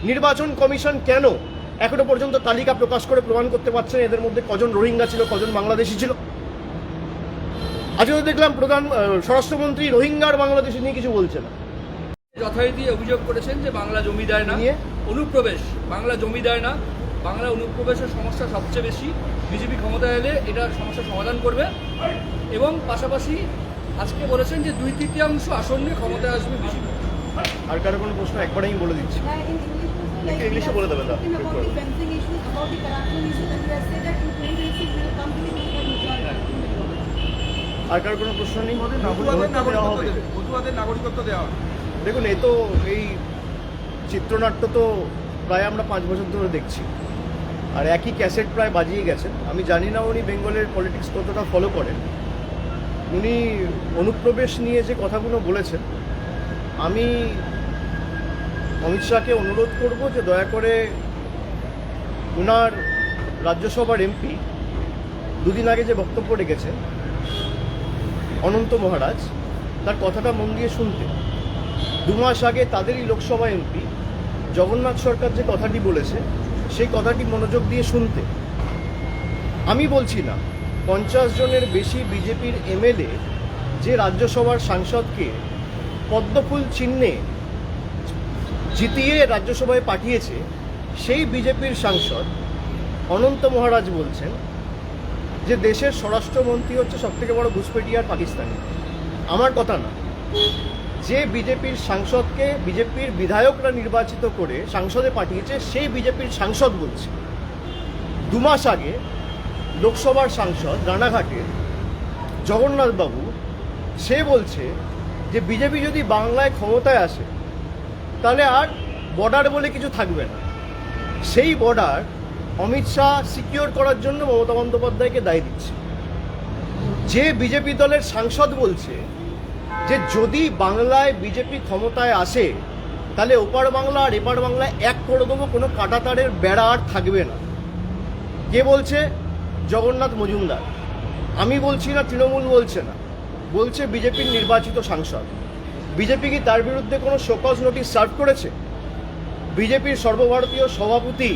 নির্বাচন কমিশন কেন এখনো পর্যন্ত তালিকা প্রকাশ করে প্রমাণ করতে পারছে না এদের মধ্যে কজন রোহিঙ্গা ছিল, কজন বাংলাদেশি ছিল? আজকে দেখলাম প্রধান স্বরাষ্ট্রমন্ত্রী রোহিঙ্গার বাংলাদেশি নিয়ে কিছু বলছে না। যথারীতি অভিযোগ করেছেন যে বাংলা জমি দেয় না, অনুপ্রবেশ, বাংলা জমি দেয় না, বাংলা অনুপ্রবেশের সমস্যা সবচেয়ে বেশি। বিজেপি ক্ষমতায় এলে এটা সমস্যার সমাধান করবে এবং পাশাপাশি আজকে বলেছেন যে 2/3 আসন নিয়ে ক্ষমতায় আসবে বিজেপি। আর কারো কোনো প্রশ্ন একবার আমি বলে দিচ্ছি, ইংলিশে বলে দেবে। আর কারো কোনো প্রশ্ন নেই? নাগরিকত্ব দেওয়া। দেখুন, এই চিত্রনাট্য তো প্রায় আমরা 5 বছর ধরে দেখছি, আর একই ক্যাসেট প্রায় বাজিয়ে গেছেন। আমি জানি না উনি বেঙ্গলের পলিটিক্স কতটা ফলো করেন। উনি অনুপ্রবেশ নিয়ে যে কথাগুলো বলেছেন, আমি অমিত শাহকে অনুরোধ করব যে দয়া করে উনার রাজ্যসভার এমপি দুদিন আগে যে বক্তব্য রেখেছেন অনন্ত মহারাজ, তার কথাটা মন দিয়ে শুনতে। 2 মাস আগে তাদেরই লোকসভা এমপি জগন্নাথ সরকার যে কথাটি বলেছে সেই কথাটি মনোযোগ দিয়ে শুনতে। আমি বলছি না 50 জনের বেশি বিজেপির এমএলএ যে রাজ্যসভার সাংসদকে পদ্মফুল চিহ্নে জিতিয়ে রাজ্যসভায় পাঠিয়েছে, সেই বিজেপির সাংসদ অনন্ত মহারাজ বলছেন যে দেশের স্বরাষ্ট্রমন্ত্রী হচ্ছে সবথেকে বড় ঘুষপেটি আর পাকিস্তানি। আমার কথা না, যে বিজেপির সাংসদকে বিজেপির বিধায়করা নির্বাচিত করে সংসদে পাঠিয়েছে সেই বিজেপির সাংসদ বলছে। 2 মাস আগে লোকসভার সাংসদ রানাঘাটের জগন্নাথবাবু সে বলছে যে বিজেপি যদি বাংলায় ক্ষমতায় আসে তাহলে আর বর্ডার বলে কিছু থাকবে না। সেই বর্ডার অমিত শাহ সিকিউর করার জন্য মমতা বন্দ্যোপাধ্যায়কে দায় দিচ্ছে। যে বিজেপি দলের সাংসদ বলছে যে যদি বাংলায় বিজেপি ক্ষমতায় আসে তাহলে ওপার বাংলা আর এপার বাংলায় এক করে দেবো, কোনো কাঁটাতারের বেড়া আর থাকবে না। কে বলছে? জগন্নাথ মজুমদার। আমি বলছি না, তৃণমূল বলছে না, বলছে বিজেপির নির্বাচিত সাংসদ। বিজেপি কি তার বিরুদ্ধে কোনো শোকজ নোটিশ সার্ভ করেছে? বিজেপির সর্বভারতীয় সভাপতি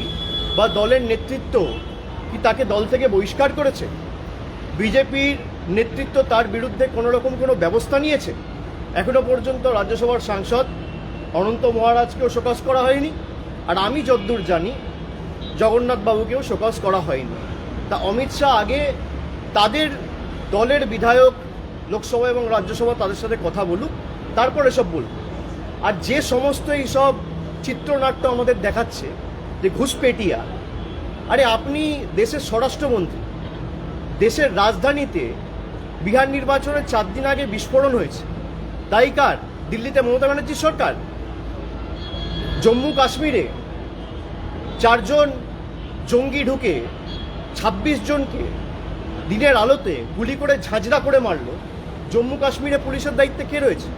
বা দলের নেতৃত্ব কি তাকে দল থেকে বহিষ্কার করেছে? বিজেপির নেতৃত্ব তার বিরুদ্ধে কোনো রকম কোনো ব্যবস্থা নিয়েছে? এখনো পর্যন্ত রাজ্যসভার সাংসদ অনন্ত মহারাজকেও শোকজ করা হয়নি, আর আমি যতদূর জানি জগন্নাথবাবুকেও শোকজ করা হয়নি। তা অমিত শাহ আগে তাদের দলের বিধায়ক লোকসভা এবং রাজ্যসভা তাদের সাথে কথা বলুক, তারপর এসব বলুক। আর যে সমস্ত এইসব চিত্রনাট্য আমাদের দেখাচ্ছে যে ঘুষপেটিয়া, আরে আপনি দেশের স্বরাষ্ট্রমন্ত্রী, দেশের রাজধানীতে বিহার নির্বাচনের 4 দিন আগে বিস্ফোরণ হয়েছে, দায়ী কার? দিল্লিতে মমতা ব্যানার্জির সরকার। জম্মু কাশ্মীরে 4 জন জঙ্গি ঢুকে 26 জনকে দিনের আলোতে গুলি করে ঝাঁঝরা করে মারল। জম্মু কাশ্মীরে পুলিশের দায়িত্বে কে রয়েছে?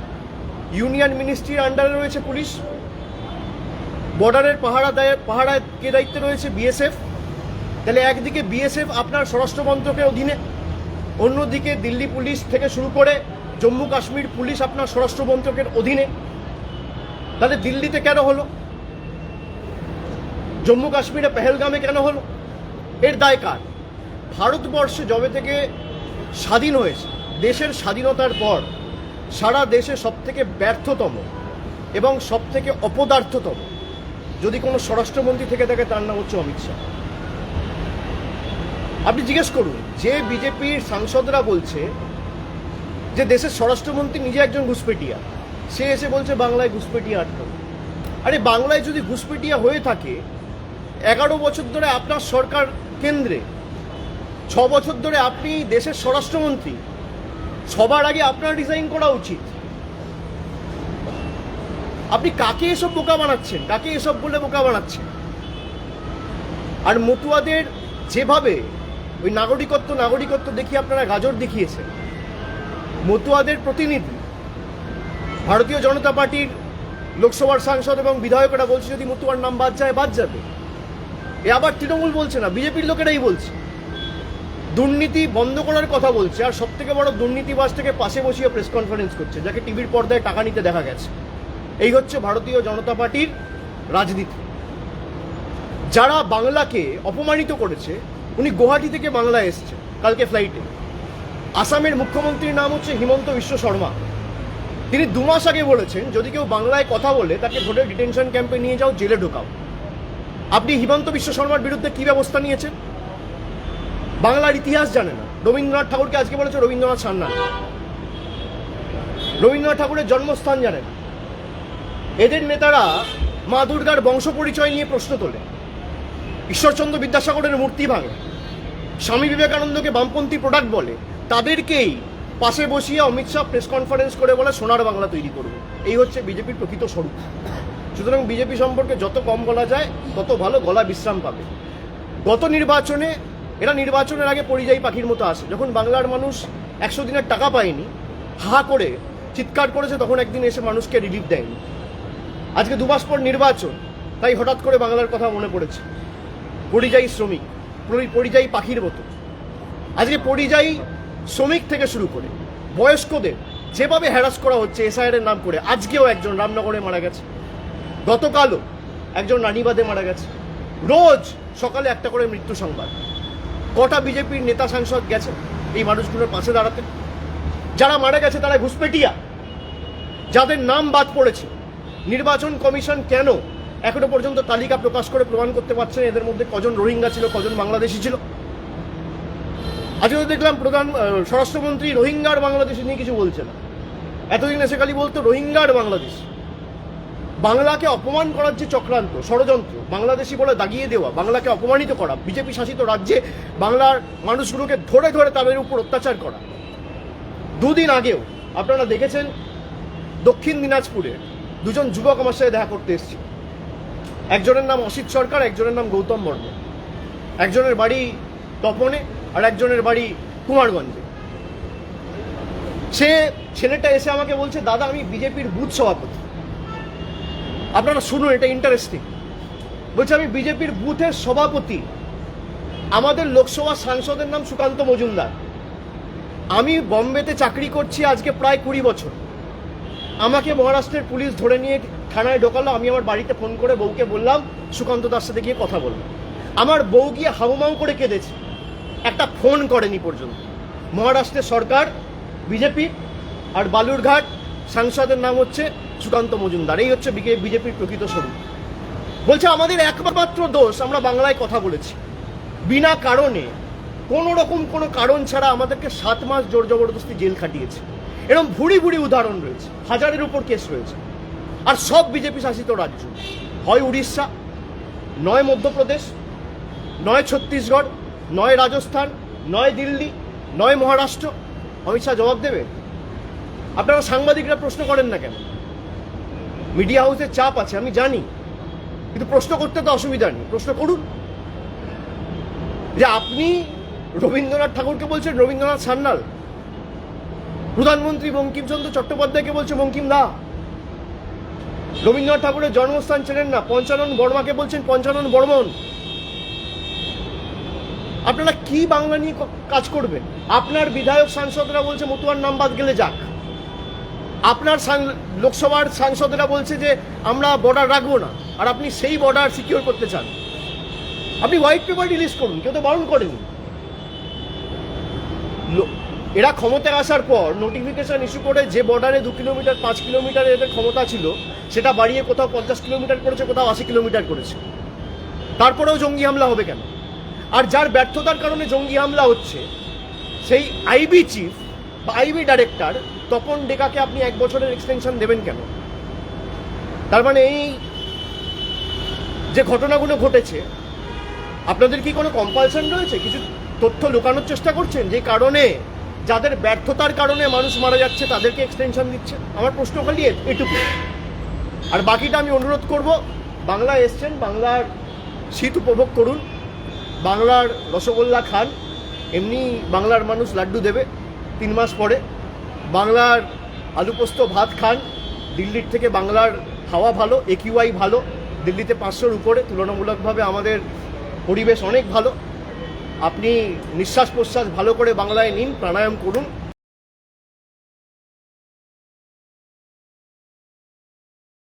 ইউনিয়ন মিনিস্ট্রির আন্ডারে রয়েছে পুলিশ। বর্ডারের পাহারায় কে দায়িত্বে রয়েছে? বিএসএফ। তাহলে একদিকে বিএসএফ আপনার স্বরাষ্ট্র মন্ত্রকের অধীনে, অন্যদিকে দিল্লি পুলিশ থেকে শুরু করে জম্মু কাশ্মীর পুলিশ আপনার স্বরাষ্ট্র মন্ত্রকের অধীনে। তাহলে দিল্লিতে কেন হলো? জম্মু কাশ্মীরে পেহেলগামে কেন হলো? এর দায় কার? ভারতবর্ষে যবে থেকে স্বাধীন হয়েছে, দেশের স্বাধীনতার পর সারা দেশে সবথেকে ব্যর্থতম এবং সবথেকে অপদার্থতম যদি কোনো স্বরাষ্ট্রমন্ত্রী থেকে থাকে তার নাম হচ্ছে অমিত শাহ। আপনি জিজ্ঞেস করুন, যে বিজেপির সাংসদরা বলছে যে দেশের স্বরাষ্ট্রমন্ত্রী নিজে একজন ঘুষপেটিয়া, সে এসে বলছে বাংলায় ঘুষপেটিয়া আটকানো। আরে বাংলায় যদি ঘুষপেটিয়া হয়ে থাকে, 11 বছর ধরে আপনার সরকার কেন্দ্রে, 6 বছর ধরে আপনি দেশের স্বরাষ্ট্রমন্ত্রী, সবার আগে আপনার রিজাইন করা উচিত। আপনি কাকে এসব বোকা বানাচ্ছেন? কাকে এসব বলে বোকা বানাচ্ছেন? আর মতুয়াদের যেভাবে ওই নাগরিকত্ব দেখিয়ে আপনারা গাজর দেখিয়েছেন, মতুয়াদের প্রতিনিধি ভারতীয় জনতা পার্টির লোকসভার সাংসদ এবং বিধায়করা বলছে যদি মতুয়ার নাম বাদ যায় বাদ যাবে। এ আবার তৃণমূল বলছে না, বিজেপির লোকেরাই বলছে। দুর্নীতি বন্ধ করার কথা বলছে, আর সব থেকে বড় দুর্নীতিবাজটাকে পাশে বসিয়ে প্রেস কনফারেন্স করছে, যাকে টিভির পর্দায় টাকা নিতে দেখা গেছে। এই হচ্ছে ভারতীয় জনতা পার্টির রাজনীতি। যারা বাংলাকে অপমানিত করেছে, উনি গুয়াহাটি থেকে বাংলায় এসছে কালকে ফ্লাইটে। আসামের মুখ্যমন্ত্রীর নাম হচ্ছে হিমন্ত বিশ্ব শর্মা। তিনি 2 মাস আগে বলেছেন যদি কেউ বাংলায় কথা বলে তাকে ধরে ডিটেনশন ক্যাম্পে নিয়ে যাও, জেলে ঢোকাও। আপনি হিমন্ত বিশ্ব শর্মার বিরুদ্ধে কি ব্যবস্থা নিয়েছেন? বাংলার ইতিহাস জানে না। রবীন্দ্রনাথ ঠাকুরকে আজকে বলেছে রবীন্দ্রনাথ সান্যাল। রবীন্দ্রনাথ ঠাকুরের জন্মস্থান জানে না। এদের নেতারা মা দুর্গার বংশ পরিচয় নিয়ে প্রশ্ন তোলে, ঈশ্বরচন্দ্র বিদ্যাসাগরের মূর্তি ভাঙে, স্বামী বিবেকানন্দকে বামপন্থী প্রোডাক্ট বলে। তাদেরকেই পাশে বসিয়ে অমিত শাহ প্রেস কনফারেন্স করে বলে সোনার বাংলা তৈরি করব। এই হচ্ছে বিজেপির প্রকৃত স্বরূপ। সুতরাং বিজেপি সম্পর্কে যত কম বলা যায় তত ভালো, গলা বিশ্রাম পাবে। গত নির্বাচনে এরা নির্বাচনের আগে পরিযায়ী পাখির মতো আসে। যখন বাংলার মানুষ 100 দিনের টাকা পায়নি, হা করে চিৎকার করেছে, তখন একদিন এসে মানুষকে রিলিফ দেয়নি। আজকে 2 মাস পর নির্বাচন, তাই হঠাৎ করে বাংলার কথা মনে পড়েছে। পরিযায়ী শ্রমিক, পরিযায়ী পাখির মতো। আজকে পরিযায়ী শ্রমিক থেকে শুরু করে বয়স্কদের যেভাবে হ্যারাস করা হচ্ছে এসআইআর নাম করে, আজকেও একজন রামনগরে মারা গেছে, গতকালও একজন রানীবাদে মারা গেছে। রোজ সকালে একটা করে মৃত্যু সংবাদ। কটা বিজেপির নেতা সাংসদ গেছে এই মানুষগুলোর পাশে দাঁড়াতে? যারা মারা গেছে তারা ঘুষপেটিয়া, যাদের নাম বাদ পড়েছে। নির্বাচন কমিশন কেন এখনো পর্যন্ত তালিকা প্রকাশ করে প্রমাণ করতে পারছে না এদের মধ্যে কজন রোহিঙ্গা ছিল, কজন বাংলাদেশি ছিল? আজকে দেখলাম স্বরাষ্ট্রমন্ত্রী রোহিঙ্গার বাংলাদেশি নিয়ে কিছু বলছে না। এতদিন এসে খালি বলতো রোহিঙ্গার বাংলাদেশ। বাংলাকে অপমান করার যে চক্রান্ত, ষড়যন্ত্র, বাংলাদেশি বলে দাগিয়ে দেওয়া, বাংলাকে অপমানিত করা, বিজেপি শাসিত রাজ্যে বাংলার মানুষগুলোকে ধরে ধরে তাদের উপর অত্যাচার করা। 2 দিন আগেও আপনারা দেখেছেন দক্ষিণ দিনাজপুরে 2 জন যুবক আমার সাথে দেখা করতে এসেছে। একজনের নাম অসিত সরকার, একজনের নাম গৌতম বর্মন। একজনের বাড়ি তপনে আর একজনের বাড়ি কুমারগঞ্জে। সে ছেলেটা এসে আমাকে বলছে, দাদা আমি বিজেপির বুথ সভাপতি। আপনারা শুনুন, এটা ইন্টারেস্টিং। বলছে আমি বিজেপির বুথের সভাপতি। আমাদের লোকসভা সাংসদের নাম সুকান্ত মজুমদার। আমি বম্বেতে চাকরি করছি আজকে প্রায় 20 বছর। আমাকে মহারাষ্ট্রের পুলিশ ধরে নিয়ে থানায় ঢোকালো। আমি আমার বাড়িতে ফোন করে বউকে বললাম সুকান্ত দার সাথে গিয়ে কথা বলবো। আমার বউ গিয়ে হাউমাউ করে কেঁদেছে, একটা ফোন করেনি পর্যন্ত। মহারাষ্ট্রের সরকার বিজেপি, আর বালুরঘাট সাংসদের নাম হচ্ছে সুকান্ত মজুমদার। এই হচ্ছে বিজেপির প্রকৃত স্বরূপ। বলছে আমাদের একমাত্র দোষ আমরা বাংলায় কথা বলেছি, বিনা কারণে কোনো রকম কোনো কারণ ছাড়া আমাদেরকে 7 মাস জোর জবরদস্তি জেল খাটিয়েছে। এরকম ভুড়ি ভুড়ি উদাহরণ রয়েছে, 1000-এর উপর কেস রয়েছে। আর সব বিজেপি শাসিত রাজ্য, হয় উড়িষ্যা, নয় মধ্যপ্রদেশ, নয় ছত্তিশগড়, নয় রাজস্থান, নয় দিল্লি, নয় মহারাষ্ট্র। অমিত শাহ জবাব দেবে? আপনারা সাংবাদিকরা প্রশ্ন করেন না কেন? মিডিয়া হাউসের চাপ আছে আমি জানি, কিন্তু প্রশ্ন করতে তো অসুবিধা নেই, প্রশ্ন করুন। যে আপনি রবীন্দ্রনাথ ঠাকুরকে বলছেন রবীন্দ্রনাথ সান্যাল, প্রধানমন্ত্রী বঙ্কিমচন্দ্র চট্টোপাধ্যায়কে বলছে বঙ্কিম দা, রবীন্দ্রনাথ ঠাকুরের জন্মস্থান ছিলেন না, পঞ্চানন বর্মাকে বলছেন পঞ্চানন বর্মন। আপনারা কি বাংলা নিয়ে কাজ করবেন? আপনার বিধায়ক সাংসদরা বলছে মতুয়ার নাম বাদ গেলে যাক। আপনার লোকসভার সাংসদরা বলছে যে আমরা বর্ডার রাখবো না, আর আপনি সেই বর্ডার সিকিউর করতে চান। আপনি হোয়াইট পেপার রিলিজ করুন, কেউ তো বারণ করেনি। এরা ক্ষমতায় আসার পর নোটিফিকেশন ইস্যু করে যে বর্ডারে 2 কিলোমিটার 5 কিলোমিটার এদের ক্ষমতা ছিল সেটা বাড়িয়ে কোথাও 50 কিলোমিটার করেছে, কোথাও 80 কিলোমিটার করেছে। তারপরেও জঙ্গি হামলা হবে কেন? আর যার ব্যর্থতার কারণে জঙ্গি হামলা হচ্ছে সেই আইবি চিফ বা আইবি ডাইরেক্টর তপন ডেকাকে আপনি 1 বছরের এক্সটেনশন দেবেন কেন? তার মানে এই যে ঘটনাগুলো ঘটেছে, আপনাদের কি কোনো কম্পালশন রয়েছে? কিছু তথ্য লুকানোর চেষ্টা করছেন যে কারণে, যাদের ব্যর্থতার কারণে মানুষ মারা যাচ্ছে তাদেরকে এক্সটেনশন দিচ্ছে? আমার প্রশ্ন খালি এটুকু। আর বাকিটা আমি অনুরোধ করব, বাংলায় এসছেন, বাংলার শীত উপভোগ করুন, বাংলার রসগোল্লা খান। এমনি বাংলার মানুষ লাড্ডু দেবে 3 মাস পরে। বাংলার আলু পোস্ত ভাত খান। দিল্লির থেকে বাংলার হাওয়া ভালো, AQI ভালো। দিল্লিতে 500-র উপরে, তুলনামূলকভাবে আমাদের পরিবেশ অনেক ভালো। আপনি নিঃশ্বাস প্রশ্বাস ভালো করে বাংলায় নিন, প্রাণায়াম করুন।